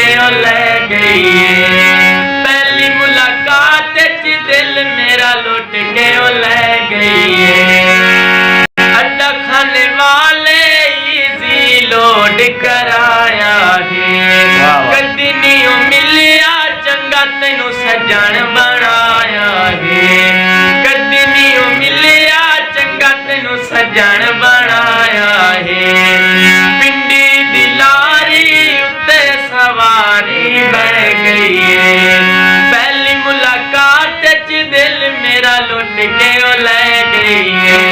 के ओ ले गई है। पहली मुलाकात च दिल मेरा लुट के ओ ले गई है। अड्डा खाने वाले इजी लोड कराया है। कदी नहीं मिलिया चंगा तेनू सजन बनाया है। कदी नहीं मिलिया चंगा तेनू सजन बनाया है। पिंडी दी लारी उत्ते सवारी बह गई है। पहली मुलाकात च दिल मेरा लुट के ओ ले गई है।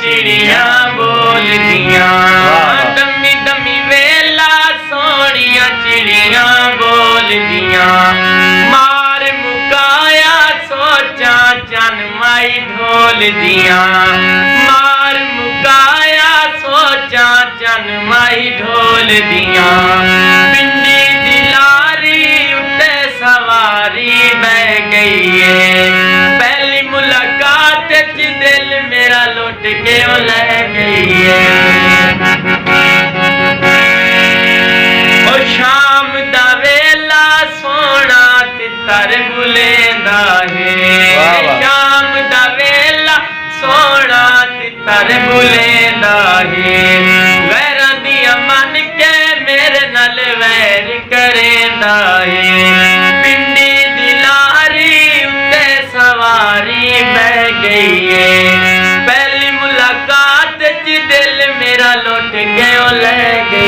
चिड़िया बोलदियां दमी दमी वेला सोनिया चिड़िया बोलदियां। मार मुकाया सोचा चन माई ढोल दियां। मार मुकाया सोचा चन माई ढोल दियां। पिंडी दी लारी उत्ते सवारी बह गई है। पहली मुलाकात च दिल मेरा लुट के ओ ले गई है। ओ शाम दा वेला सोना तितर बुलेंदा है। शाम दा वेला सोना तितर बुलेंदा है। वैरां दियां मन के मेरे नाल वैर करेंदा है। पिंडी दी लारी उत्ते सवारी बह गई है। पहली मुलाकात च दिल मेरा लुट के ओ ले गई।